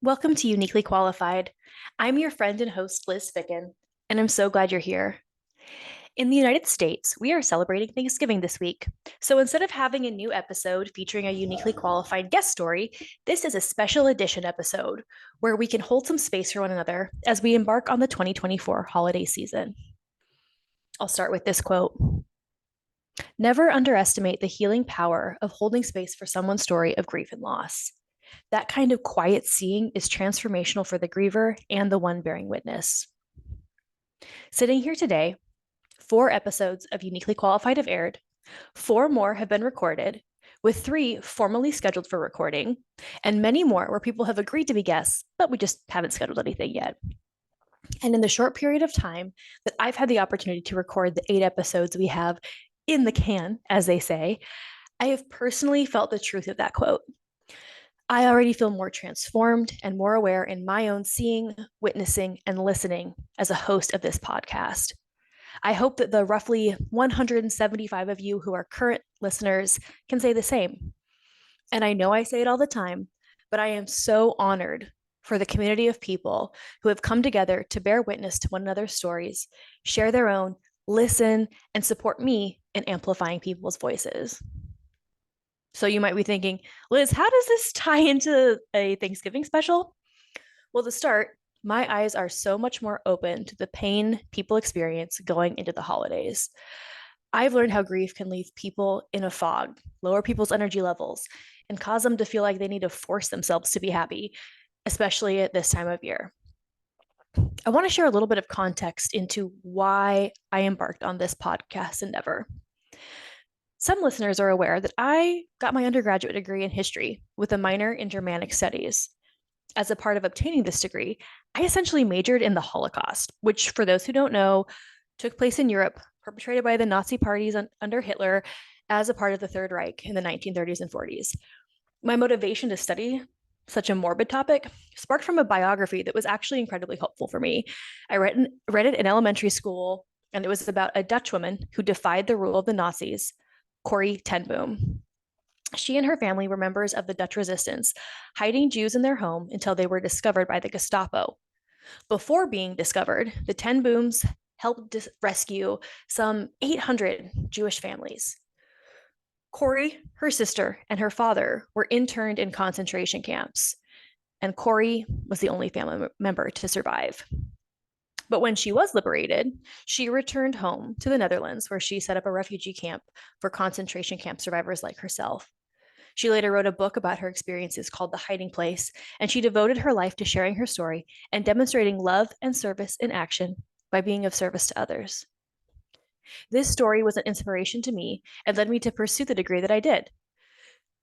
Welcome to Uniquely Qualified. I'm your friend and host, Liz Ficken, and I'm so glad you're here. In the United States, we are celebrating Thanksgiving this week. So instead of having a new episode featuring a uniquely qualified guest story, this is a special edition episode where we can hold some space for one another as we embark on the 2024 holiday season. I'll start with this quote. Never underestimate the healing power of holding space for someone's story of grief and loss. That kind of quiet seeing is transformational for the griever and the one bearing witness. Sitting here today, 4 episodes of Uniquely Qualified have aired, 4 more have been recorded, with 3 formally scheduled for recording, and many more where people have agreed to be guests, but we just haven't scheduled anything yet. And in the short period of time that I've had the opportunity to record the 8 episodes we have in the can, as they say, I have personally felt the truth of that quote. I already feel more transformed and more aware in my own seeing, witnessing, and listening as a host of this podcast. I hope that the roughly 175 of you who are current listeners can say the same. And I know I say it all the time, but I am so honored for the community of people who have come together to bear witness to one another's stories, share their own, listen, and support me in amplifying people's voices. So you might be thinking, Liz, how does this tie into a Thanksgiving special? Well, to start, my eyes are so much more open to the pain people experience going into the holidays. I've learned how grief can leave people in a fog, lower people's energy levels, and cause them to feel like they need to force themselves to be happy, especially at this time of year. I want to share a little bit of context into why I embarked on this podcast endeavor. Some listeners are aware that I got my undergraduate degree in history with a minor in Germanic studies. As a part of obtaining this degree, I essentially majored in the Holocaust, which, for those who don't know, took place in Europe, perpetrated by the Nazi parties under Hitler as a part of the Third Reich in the 1930s and 40s. My motivation to study such a morbid topic sparked from a biography that was actually incredibly helpful for me. I read it in elementary school, and it was about a Dutch woman who defied the rule of the Nazis, Corrie ten Boom. She and her family were members of the Dutch resistance, hiding Jews in their home until they were discovered by the Gestapo. Before being discovered, the ten Booms helped rescue some 800 Jewish families. Corrie, her sister, and her father were interned in concentration camps, and Corrie was the only family member to survive. But when she was liberated, she returned home to the Netherlands, where she set up a refugee camp for concentration camp survivors like herself. She later wrote a book about her experiences called The Hiding Place, and she devoted her life to sharing her story and demonstrating love and service in action by being of service to others. This story was an inspiration to me and led me to pursue the degree that I did.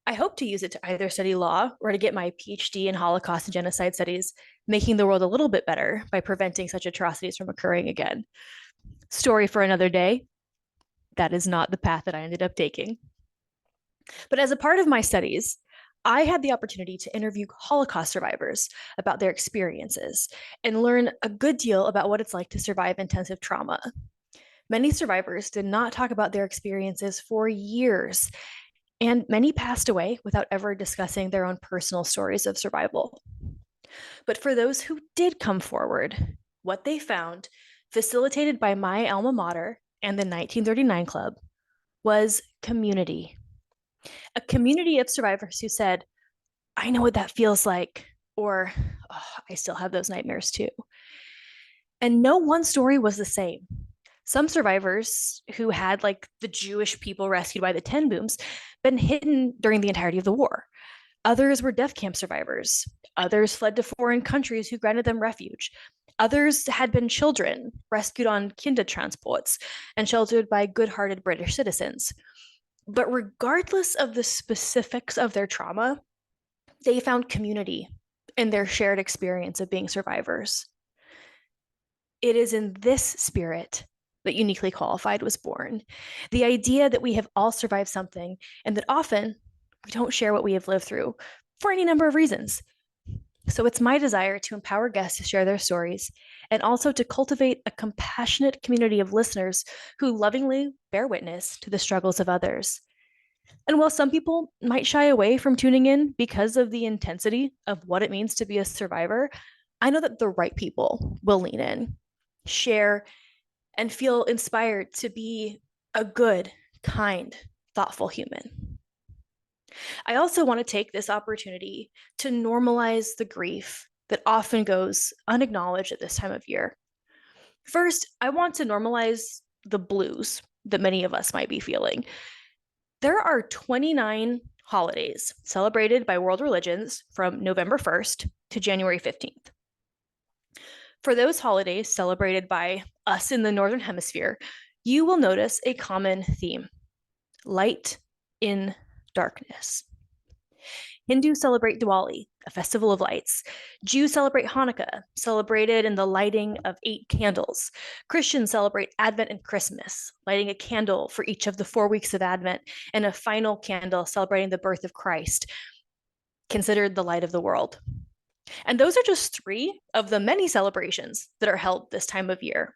I hope to use it to either study law or to get my PhD in Holocaust and genocide studies, making the world a little bit better by preventing such atrocities from occurring again. Story for another day. That is not the path that I ended up taking. But as a part of my studies, I had the opportunity to interview Holocaust survivors about their experiences and learn a good deal about what it's like to survive intensive trauma. Many survivors did not talk about their experiences for years, and many passed away without ever discussing their own personal stories of survival. But for those who did come forward, what they found, facilitated by my alma mater and the 1939 Club, was community. A community of survivors who said, I know what that feels like, or oh, I still have those nightmares too. And no one story was the same. Some survivors who had, like the Jewish people rescued by the Ten Booms, been hidden during the entirety of the war. Others were death camp survivors. Others fled to foreign countries who granted them refuge. Others had been children rescued on Kindertransports and sheltered by good hearted British citizens. But regardless of the specifics of their trauma, they found community in their shared experience of being survivors. It is in this spirit that Uniquely Qualified was born. The idea that we have all survived something and that often we don't share what we have lived through for any number of reasons. So it's my desire to empower guests to share their stories and also to cultivate a compassionate community of listeners who lovingly bear witness to the struggles of others. And while some people might shy away from tuning in because of the intensity of what it means to be a survivor, I know that the right people will lean in, share, and feel inspired to be a good, kind, thoughtful human. I also want to take this opportunity to normalize the grief that often goes unacknowledged at this time of year. First, I want to normalize the blues that many of us might be feeling. There are 29 holidays celebrated by world religions from November 1st to January 15th. For those holidays celebrated by us in the Northern Hemisphere, you will notice a common theme: light in darkness. Hindus celebrate Diwali, a festival of lights. Jews celebrate Hanukkah, celebrated in the lighting of 8 candles. Christians celebrate Advent and Christmas, lighting a candle for each of the 4 weeks of Advent, and a final candle celebrating the birth of Christ, considered the light of the world. And those are just 3 of the many celebrations that are held this time of year.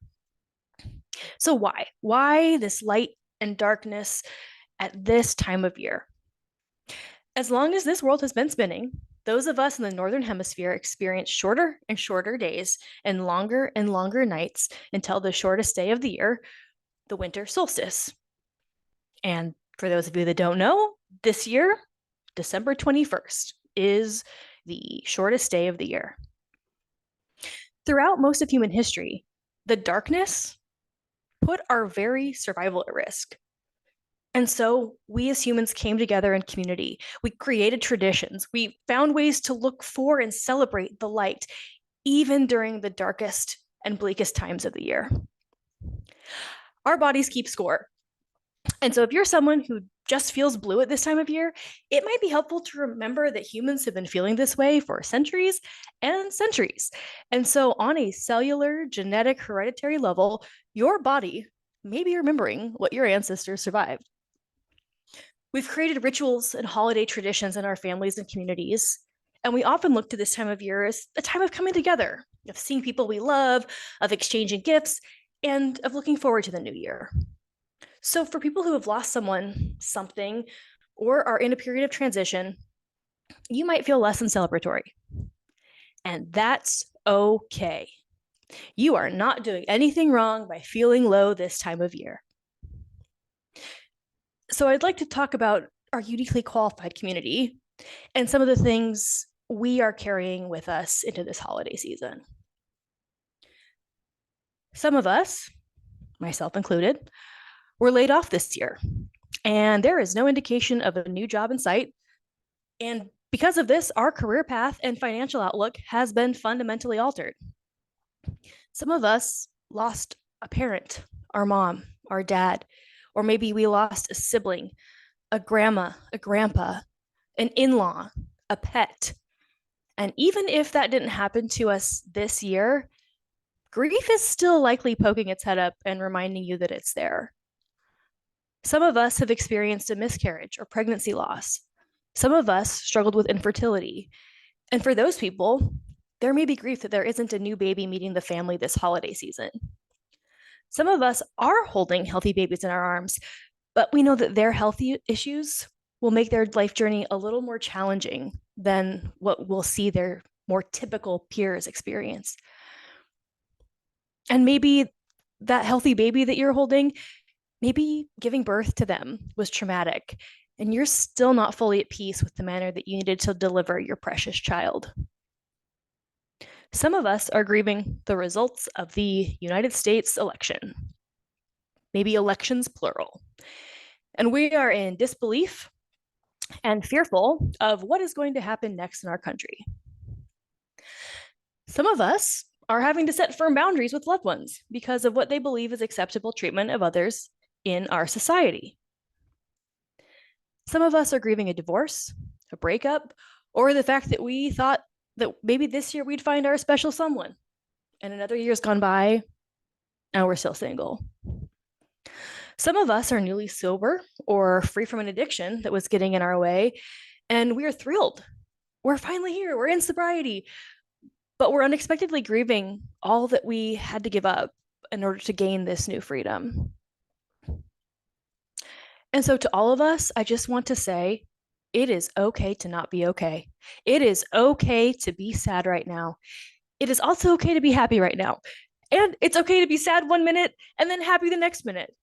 So why? Why this light and darkness at this time of year? As long as this world has been spinning, those of us in the Northern Hemisphere experience shorter and shorter days and longer nights until the shortest day of the year, the winter solstice. And for those of you that don't know, this year, December 21st, is the shortest day of the year. Throughout most of human history, the darkness put our very survival at risk. And so we as humans came together in community. We created traditions. We found ways to look for and celebrate the light, even during the darkest and bleakest times of the year. Our bodies keep score. And so if you're someone who just feels blue at this time of year, it might be helpful to remember that humans have been feeling this way for centuries and centuries. And so on a cellular, genetic, hereditary level, your body may be remembering what your ancestors survived. We've created rituals and holiday traditions in our families and communities, and we often look to this time of year as a time of coming together, of seeing people we love, of exchanging gifts, and of looking forward to the new year. So for people who have lost someone, something, or are in a period of transition, you might feel less than celebratory. And that's okay. You are not doing anything wrong by feeling low this time of year. So I'd like to talk about our uniquely qualified community and some of the things we are carrying with us into this holiday season. Some of us, myself included, were laid off this year, and there is no indication of a new job in sight. And because of this, our career path and financial outlook has been fundamentally altered. Some of us lost a parent, our mom, our dad, or maybe we lost a sibling, a grandma, a grandpa, an in-law, a pet. And even if that didn't happen to us this year, grief is still likely poking its head up and reminding you that it's there. Some of us have experienced a miscarriage or pregnancy loss. Some of us struggled with infertility. And for those people, there may be grief that there isn't a new baby meeting the family this holiday season. Some of us are holding healthy babies in our arms, but we know that their health issues will make their life journey a little more challenging than what we'll see their more typical peers experience. And maybe that healthy baby that you're holding, maybe giving birth to them was traumatic, and you're still not fully at peace with the manner that you needed to deliver your precious child. Some of us are grieving the results of the United States election, maybe elections plural. And we are in disbelief and fearful of what is going to happen next in our country. Some of us are having to set firm boundaries with loved ones because of what they believe is acceptable treatment of others in our society. Some of us are grieving a divorce, a breakup, or the fact that we thought that maybe this year we'd find our special someone, and another year's gone by and we're still single. Some of us are newly sober or free from an addiction that was getting in our way, and we're thrilled. We're finally here, we're in sobriety, but we're unexpectedly grieving all that we had to give up in order to gain this new freedom. And so, to all of us, I just want to say it is okay to not be okay. It is okay to be sad right now. It is also okay to be happy right now. And it's okay to be sad 1 minute and then happy the next minute.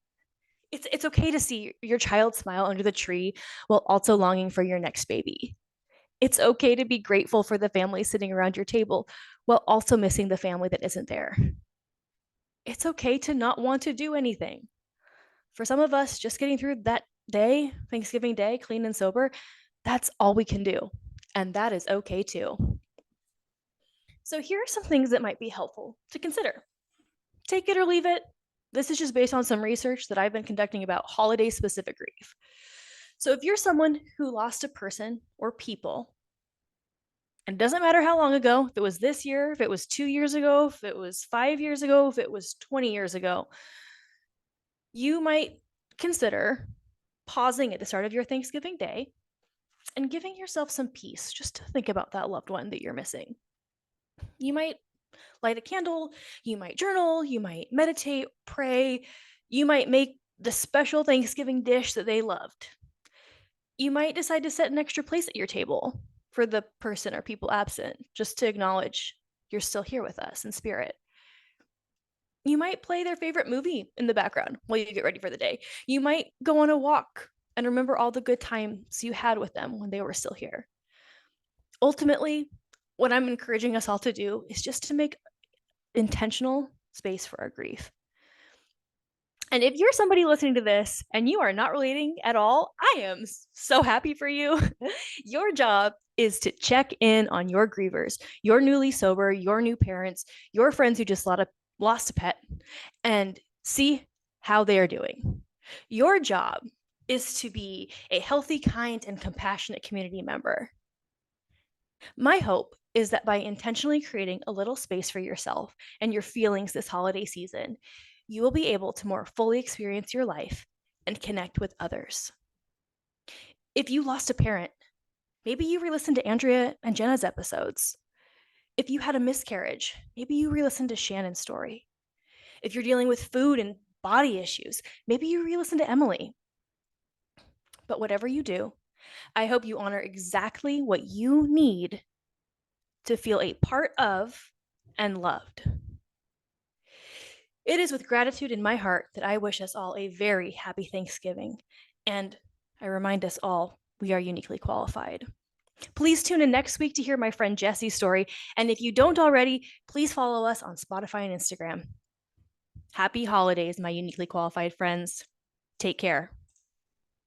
It's okay to see your child smile under the tree while also longing for your next baby. It's okay to be grateful for the family sitting around your table while also missing the family that isn't there. It's okay to not want to do anything. For some of us, just getting through that day, Thanksgiving Day, clean and sober, that's all we can do. And that is okay too. So, here are some things that might be helpful to consider. Take it or leave it. This is just based on some research that I've been conducting about holiday specific grief. So, if you're someone who lost a person or people, and it doesn't matter how long ago, if it was this year, if it was 2 years ago, if it was 5 years ago, if it was 20 years ago, you might consider pausing at the start of your Thanksgiving day and giving yourself some peace just to think about that loved one that you're missing. You might light a candle, you might journal, you might meditate, pray, you might make the special Thanksgiving dish that they loved. You might decide to set an extra place at your table for the person or people absent, just to acknowledge you're still here with us in spirit. You might play their favorite movie in the background while you get ready for the day. You might go on a walk and remember all the good times you had with them when they were still here. Ultimately, what I'm encouraging us all to do is just to make intentional space for our grief. And if you're somebody listening to this and you are not relating at all, I am so happy for you. Your job is to check in on your grievers, your newly sober, your new parents, your friends who just lost a pet, and see how they are doing. Your job is to be a healthy, kind, and compassionate community member. My hope is that by intentionally creating a little space for yourself and your feelings this holiday season, you will be able to more fully experience your life and connect with others. If you lost a parent, maybe you re-listen to Andrea and Jenna's episodes. If you had a miscarriage, maybe you re-listen to Shannon's story. If you're dealing with food and body issues, maybe you re-listen to Emily. But whatever you do, I hope you honor exactly what you need to feel a part of and loved. It is with gratitude in my heart that I wish us all a very happy Thanksgiving, and I remind us all we are uniquely qualified. Please tune in next week to hear my friend Jesse's story, and if you don't already, please follow us on Spotify and Instagram. Happy holidays, my uniquely qualified friends. Take care.